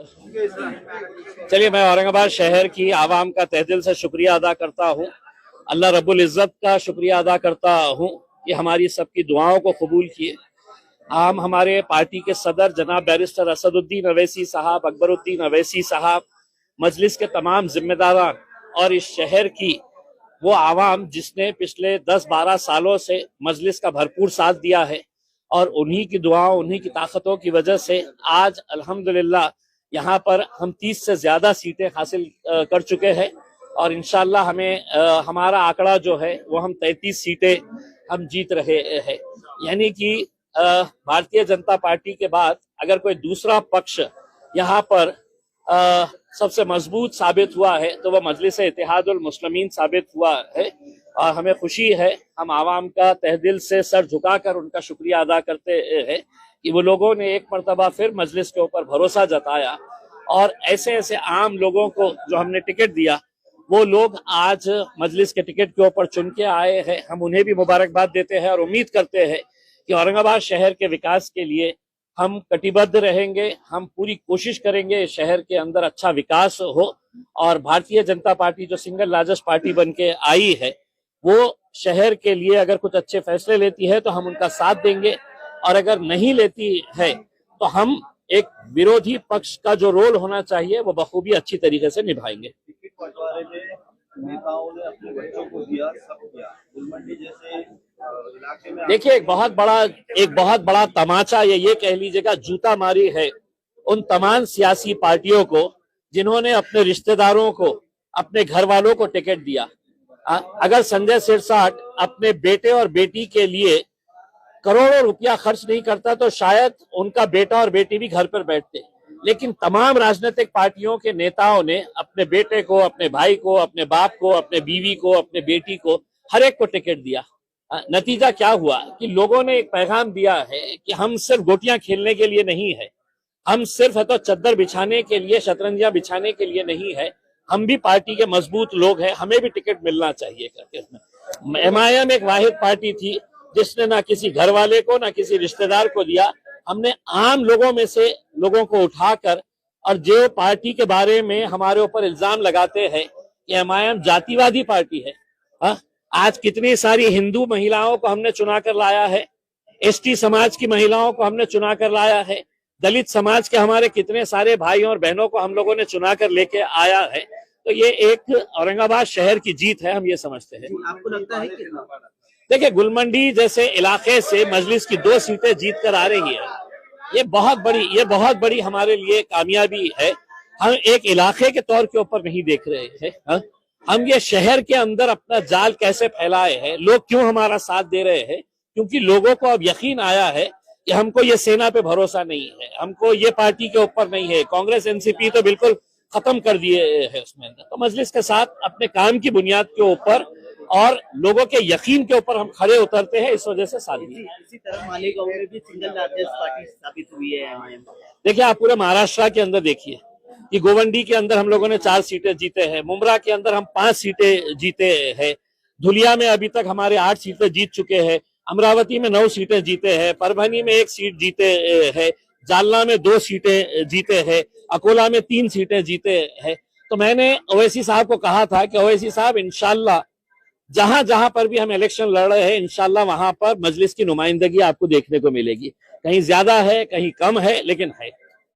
चलिए, मैं औरंगाबाद शहर की आवाम का तहे दिल से शुक्रिया अदा करता हूँ। अल्लाह रब्बुल इज़्ज़त का शुक्रिया अदा करता हूँ कि हमारी सबकी दुआओं को कबूल किए। हमारे पार्टी के सदर जनाब बैरिस्टर असदुद्दीन अवैसी साहब, अकबरुद्दीन अवैसी साहब, मजलिस के तमाम जिम्मेदारान और इस शहर की वो आवाम जिसने पिछले 10-12 सालों से मजलिस का भरपूर साथ दिया है, और उन्हीं की दुआओं, उन्हीं की ताकतों की वजह से आज अल्हम्दुलिल्लाह यहाँ पर हम 30 से ज्यादा सीटें हासिल कर चुके हैं। और इंशाल्लाह हमारा आंकड़ा जो है वो हम 33 सीटें हम जीत रहे हैं। यानी कि भारतीय जनता पार्टी के बाद अगर कोई दूसरा पक्ष यहाँ पर सबसे मजबूत साबित हुआ है तो वह मजलिस इत्तेहादुल मुस्लिमीन साबित हुआ है। और हमें खुशी है, हम आवाम का तहे दिल से सर झुकाकर उनका शुक्रिया अदा करते हैं कि वो लोगों ने एक मरतबा फिर मजलिस के ऊपर भरोसा जताया, और ऐसे ऐसे आम लोगों को जो हमने टिकट दिया वो लोग आज मजलिस के टिकट के ऊपर चुन के आए हैं। हम उन्हें भी मुबारकबाद देते हैं और उम्मीद करते हैं कि औरंगाबाद शहर के विकास के लिए हम कटिबद्ध रहेंगे। हम पूरी कोशिश करेंगे शहर के अंदर अच्छा विकास हो, और भारतीय जनता पार्टी जो सिंगल लार्जेस्ट पार्टी बन के आई है वो शहर के लिए अगर कुछ अच्छे फैसले लेती है तो हम उनका साथ देंगे, और अगर नहीं लेती है तो हम एक विरोधी पक्ष का जो रोल होना चाहिए वो बखूबी अच्छी तरीके से निभाएंगे। बंटवारे में नेताओं ने अपने बच्चों को दिया, सब किया। गुलमंडी जैसे इलाके में देखिए, एक बहुत बड़ा तमाचा ये कह लीजिएगा जूता मारी है उन तमाम सियासी पार्टियों को जिन्होंने अपने रिश्तेदारों को, अपने घर वालों को टिकट दिया। अगर संजय सिरसाट अपने बेटे और बेटी के लिए करोड़ों रुपया खर्च नहीं करता तो शायद उनका बेटा और बेटी भी घर पर बैठते। लेकिन तमाम राजनीतिक पार्टियों के नेताओं ने अपने बेटे को, अपने भाई को, अपने बाप को, अपने बीवी को, अपने बेटी को, हर एक को टिकट दिया। नतीजा क्या हुआ कि लोगों ने एक पैगाम दिया है कि हम सिर्फ गोटियां खेलने के लिए नहीं है, हम सिर्फ है तो चद्दर बिछाने के लिए, शतरंजियां बिछाने के लिए नहीं है, हम भी पार्टी के मजबूत लोग हैं, हमें भी टिकट मिलना चाहिए करके। एमआईएम एक वाहिद पार्टी थी जिसने ना किसी घर वाले को ना किसी रिश्तेदार को दिया। हमने आम लोगों में से लोगों को उठाकर, और जो पार्टी के बारे में हमारे ऊपर इल्जाम लगाते हैं कि एमआईएम जातिवादी पार्टी है, आज कितनी सारी हिंदू महिलाओं को हमने चुना कर लाया है, एसटी समाज की महिलाओं को हमने चुना कर लाया है, दलित समाज के हमारे कितने सारे भाइयों और बहनों को हम लोगों ने चुना कर लेके आया है। तो ये एक औरंगाबाद शहर की जीत है, हम ये समझते हैं। आपको लगता है कि देखिए, गुलमंडी जैसे इलाके से मजलिस की 2 सीटें जीत कर आ रही है, ये बहुत बड़ी हमारे लिए कामयाबी है। हम एक इलाके के तौर के ऊपर नहीं देख रहे हैं, हम ये शहर के अंदर अपना जाल कैसे फैलाए हैं, लोग क्यों हमारा साथ दे रहे हैं, क्योंकि लोगों को अब यकीन आया है कि हमको ये सेना पे भरोसा नहीं है, हमको ये पार्टी के ऊपर नहीं है। कांग्रेस एनसीपी तो बिल्कुल खत्म कर दिए है उसमें अंदर। तो मजलिस के साथ अपने काम की बुनियाद के ऊपर और लोगों के यकीन के ऊपर हम खड़े उतरते हैं, इस वजह से साथ दिए। इसी तरह मालेगांव में भी सिंगल लार्जेस्ट पार्टी साबित हुई है एमआईएम। देखिए, आप पूरे महाराष्ट्र के अंदर देखिए कि गोवंडी के अंदर हम लोगों ने 4 सीटें जीते हैं, मुमरा के अंदर हम 5 सीटें जीते हैं, धुलिया में अभी तक हमारे 8 सीटें जीत चुके हैं, अमरावती में 9 सीटें जीते हैं, परभनी में 1 सीट जीते हैं, जालना में 2 सीटें जीते हैं, अकोला में 3 सीटें जीते हैं। तो मैंने ओवैसी साहब को कहा था कि ओवैसी साहब, इंशाल्लाह जहां जहां पर भी हम इलेक्शन लड़ रहे हैं, इंशाल्लाह वहां पर मजलिस की नुमाइंदगी आपको देखने को मिलेगी। कहीं ज्यादा है, कहीं कम है, लेकिन है।